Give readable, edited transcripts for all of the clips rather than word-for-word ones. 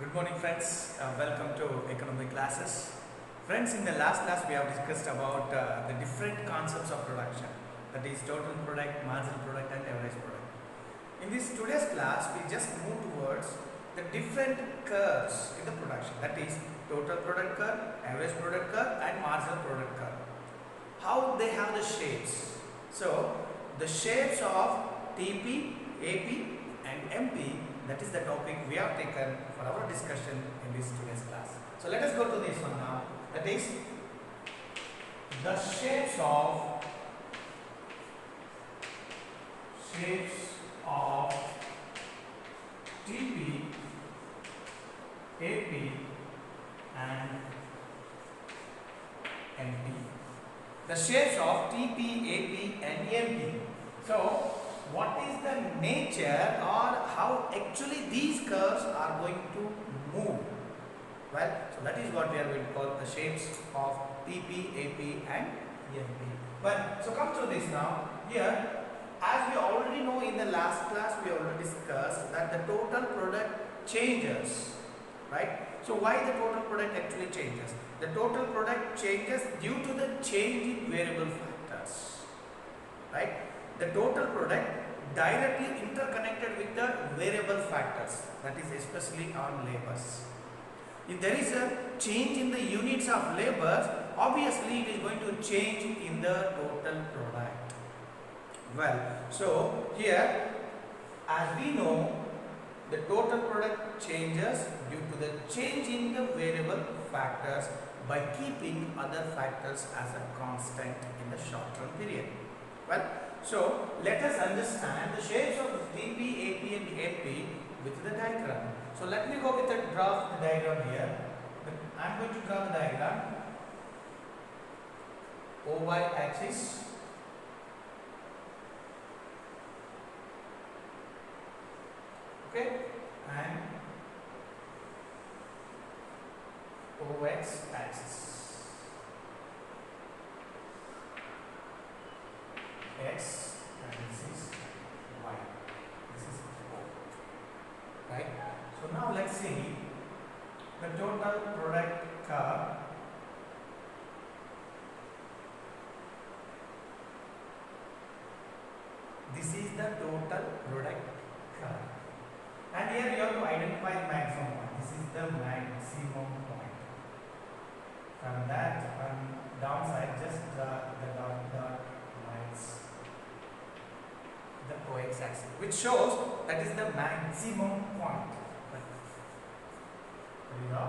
Good morning friends, welcome to economic classes. Friends, in the last class we have discussed about the different concepts of production, that is total product, marginal product and average product. In this today's class we just move towards the different curves in the production, that is total product curve, average product curve and marginal product curve. How they have the shapes. So the shapes of TP, AP and MP, that is the topic we have taken for our discussion in this today's class. So let us go to this one now, that is the shapes of TP, AP and MP. The shapes of TP, AP and MP. So what is the nature or how actually these curves are going to move? Well, so that is what we are going to call the shapes of TP, AP and MP. Well, so come to this now. Here, as we already know in the last class, we already discussed that the total product changes, right? So why the total product actually changes? The total product changes due to the change in variable factors, right? The total product directly interconnected with the variable factors, that is especially on labors. If there is a change in the units of labors, obviously it is going to change in the total product. Well, so here as we know, the total product changes due to the change in the variable factors by keeping other factors as a constant in the short-term period. Well, so let us understand the shapes of TP, AP and MP with the diagram. So let me go with a draw of the diagram here. I am going to draw the diagram. OY axis, okay, and OX axis. X and this is Y. This is O. Right? So now let's see the total product curve. This is the total product curve. And here you have to identify the maximum point. This is the maximum point. From that on downside, just draw the dot lines. The OX axis, which shows that is the maximum point. There you go.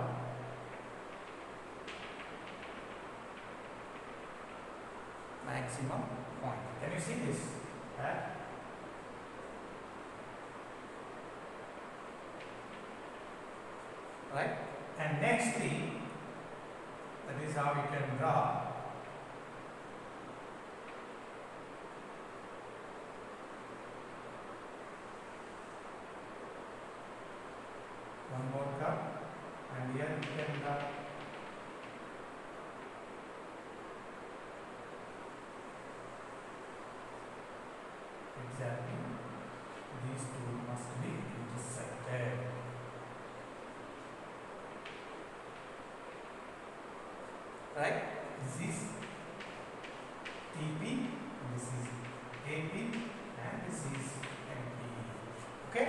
Maximum point. Can you see this? Right? And nextly, that is how you can draw one more curve, and here you can draw exactly these two must be intersected. Right? This is TP, this is AP and this is MP. Okay?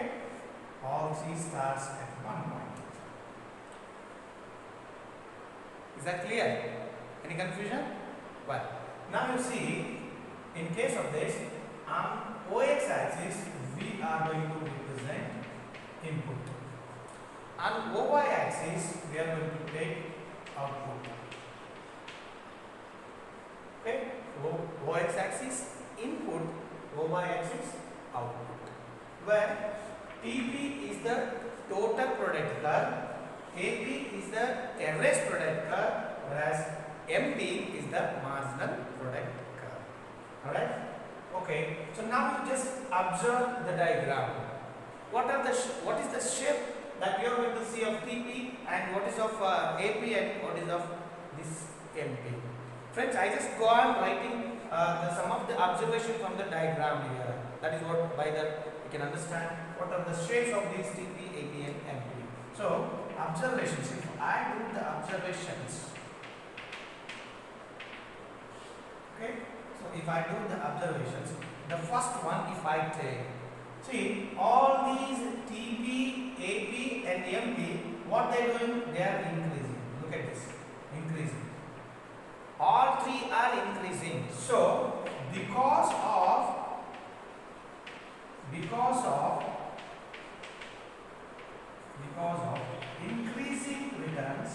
All three starts at one point. Is that clear? Any confusion? Well, now you see, in case of this, on OX axis we are going to represent input. On OY axis we are going to take output. Okay? OX axis input, OY axis output. Where TP is the total product curve, AP is the average product curve, whereas MP is the marginal product curve. Alright? Okay. So now you just observe the diagram. What is the shape that you are going to see of TP and what is of AP and what is of this MP? Friends, I just go on writing some of the observation from the diagram here. That is what by the you can understand what are the shapes of these TP, AP and MP. So observations, if I do the observations, okay, so if I do the observations, the first one if I take, see all these TP, AP and MP, what they are doing? They are increasing. Look at this, increasing. All three are increasing. So because of increasing returns,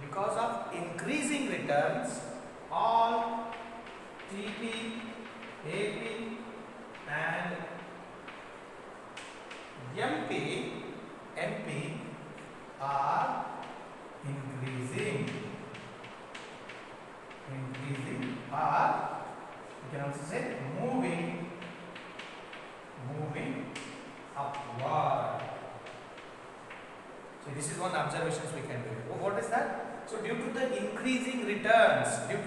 because of increasing returns, all TP, AP and MP are increasing, or you can also say moving upward. So this is one observation we can do. What is that? So due to the increasing returns, which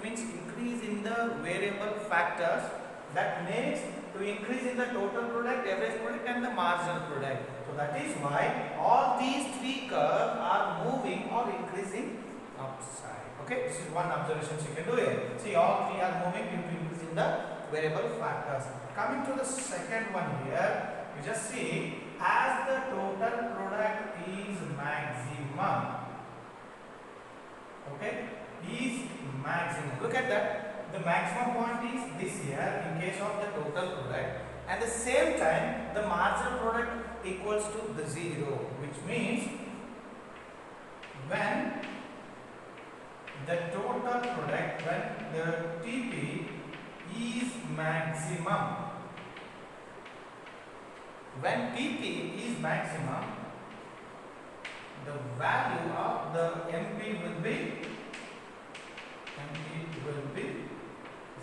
means increase in the variable factors, that makes to increase in the total product, average product and the marginal product. So that is why all these three curves are moving or increasing upside. Okay, this is one observation you can do here. See, all three are moving due to increase in the variable factors. Coming to the second one here, you just see as the total product is maximum. Okay, is maximum. Look at that. The maximum point is this here in case of the total product, and the same time the marginal product equals to the 0, which means when the total product, when the TP is maximum, when TP is maximum, the value of the MP will be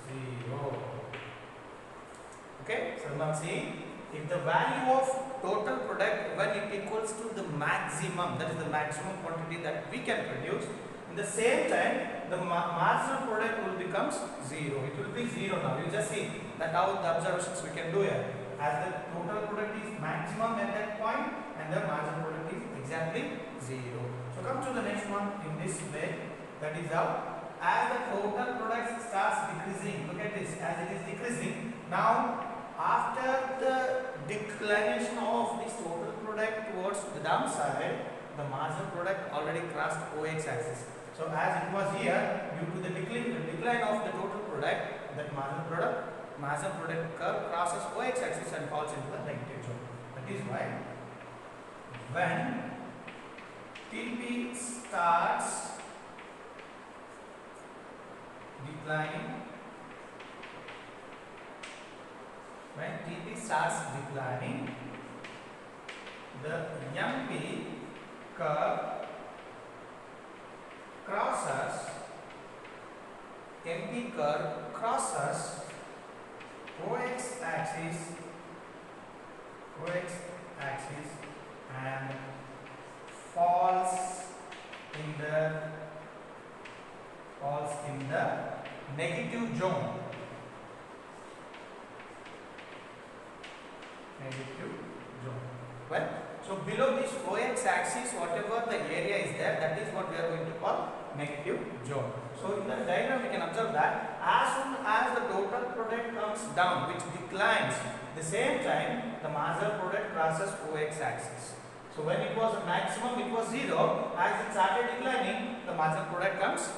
0. Okay, so now see, if the value of total product when it equals to the maximum, that is the maximum quantity that we can produce, in the same time the marginal product will becomes 0. It will be 0 now. You just see that how the observations we can do here. As the total product is maximum at that point and the marginal product is exactly 0. So come to the next one in this way. That is how, as the total product starts decreasing, look at this, as it is decreasing, now after the declination of this total product towards the downside, the marginal product already crossed OX axis. So as it was here, due to the decline of the total product, that marginal product curve crosses OX axis and falls into the negative zone. That is why when TP starts declining, the MP curve crosses OX axis and falls in the negative zone. Well, so below this OX axis, whatever the area is there, that is what we are going to call negative zone. So in the diagram we can observe that as soon as the total product comes down, which declines, the same time the marginal product crosses OX axis. So when it was maximum, it was 0. As it started declining, the marginal product comes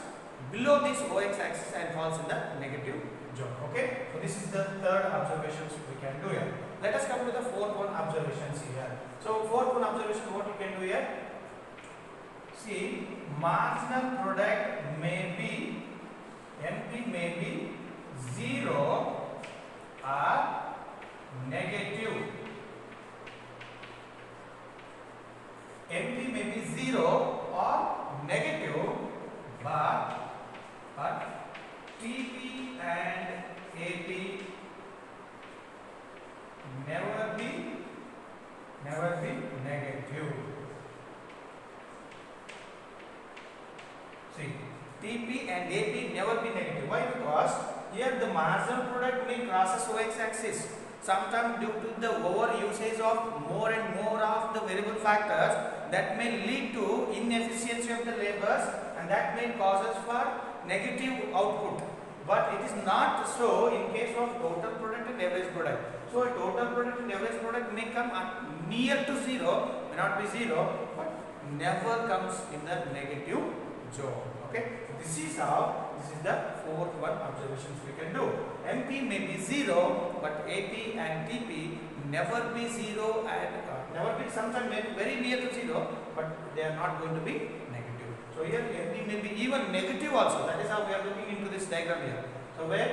below this OX axis and falls in the negative zone. Okay, so this is the third observation we can do here. Let us come to the fourth one observations here. So fourth one observation, what we can do here? See, marginal product may be, MP may be 0 or negative. MP may be 0 or negative, but TP and AP never be negative. See, TP and AP never be negative. Why? Because here the marginal product may crosses OX axis. Sometimes due to the over usage of more and more of the variable factors, that may lead to inefficiency of the labors, and that may cause us for negative output. But it is not so in case of total product and average product. So a total product and average product may come near to zero, may not be zero, but never comes in the negative zone. Okay, so this is the fourth one observations we can do. MP may be zero, but AP and TP never be zero and never be, sometimes may be very near to zero, but they are not going to be negative. So here MP may be even negative also. That is how we are looking into this diagram here. So where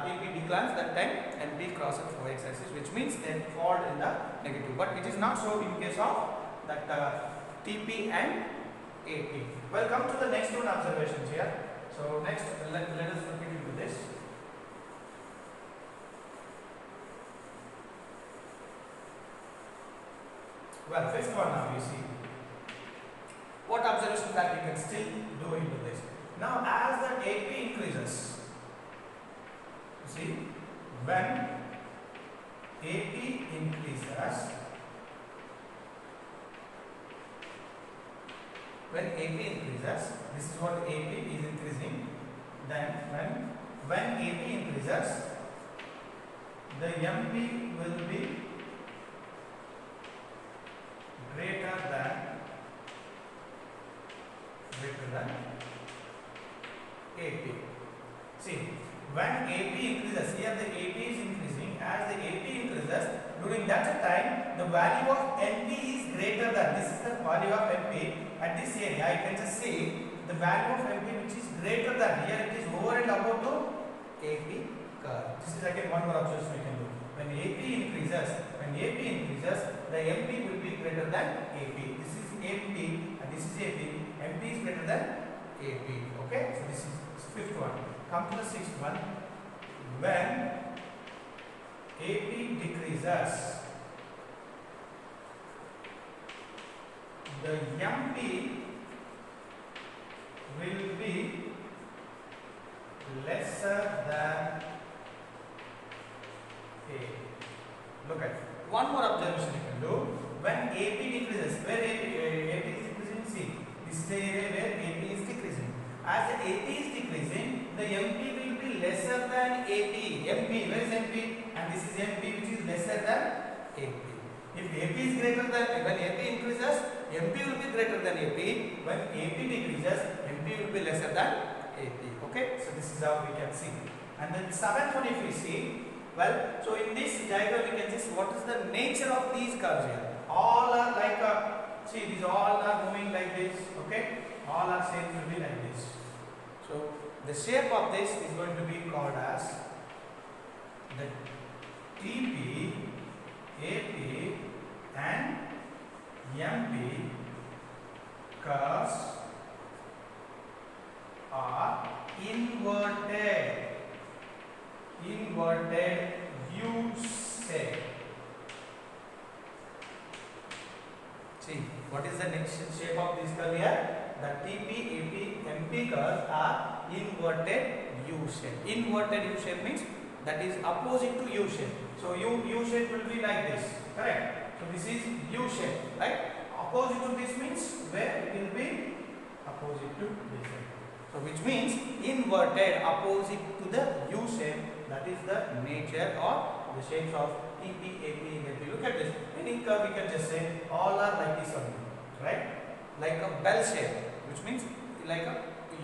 TP declines, that time MP crosses OX axis, which means they fall in the negative. But it is not so in case of that TP and AP. Well, come to the next one observations here. So next, let us look into this. Well, fifth one now you see. What observation that we can still do into this? Now, as the AP increases, you see, when AP increases, this is what AP is increasing. Then when AP increases, the MP will be greater than AP. See, when AP increases, here the AP is increasing. As the AP increases, during that time, the value of NP is greater than, this is the value of NP at this area. I can just see the value of NP which is greater than, here it is over and above to AP curve. This is again one more observation we can do. When AP increases, the MP will be greater than AP. This is MP and this is AP. MP is greater than AP. Okay, so this is fifth one. Come to the sixth one. When AP decreases, the MP will be lesser than A. Look at one more observation you can do. When AP decreases, where AP is decreasing, see, this is the area where AP is decreasing. As the AP is decreasing, the MP will be lesser than AP. MP, where is MP? And this is MP which is lesser than AP. If AP is greater than, when AP increases, MP will be greater than AP. When AP decreases, MP will be lesser than AP. Okay, so this is how we can see. And then seventh one, if we see, well, so in this diagram we can see what is the nature of these curves here. All are like see, these all are moving like this. Okay, all are same to be like this. So the shape of this is going to be called as the TP, AP and MP curves are inverted U-shape. See, what is the next shape of this curve here? The TP, AP, MP curves are inverted U-shape. Inverted U-shape means that is opposite to U-shape. So U-shape will be like this, correct? So this is U-shape, right? Opposite to this means where it will be opposite to this shape. So which means inverted, opposite to the U-shape. That is the nature or the shapes of TP, AP, and MP. Look at this. Any curve we can just say all are like this only, right? Like a bell shape, which means like a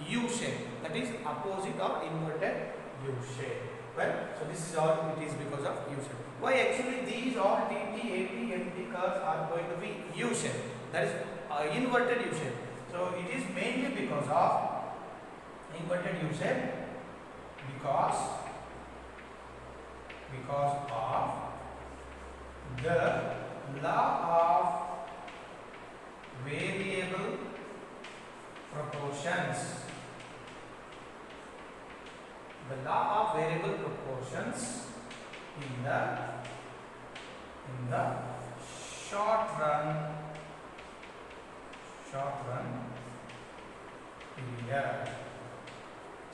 U shape. That is opposite or inverted U shape. Well, so this is all it is because of U shape. Why actually these all TP, AP, MP curves are going to be U shape? That is inverted U shape. So it is mainly because of inverted U shape because of the law of variable proportions. The law of variable proportions in the short run period.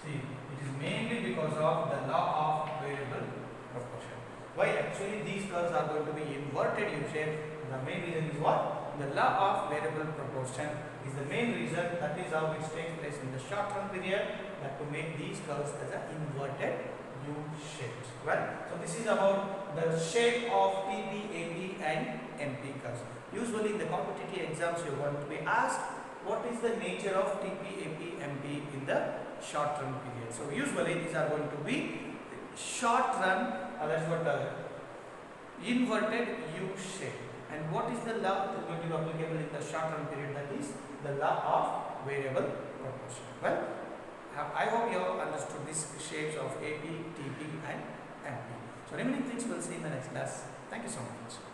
See, it is mainly because of the law of variable proportion. Why actually these curves are going to be inverted U shape? The main reason is what? The law of variable proportion is the main reason. That is how it takes place in the short run period, that to make these curves as an inverted U shapes. Well, so this is about the shape of TP, AP and MP curves. Usually in the competitive exams you are going to be asked what is the nature of TP, AP, MP in the short run period. So usually these are going to be short run, that's what inverted U shape. And what is the law that is going to be applicable in the short run period? That is the law of variable proportion. Well, I hope you have understood these shapes of AP, TP and MP. So remaining things we'll see in the next class. Thank you so much.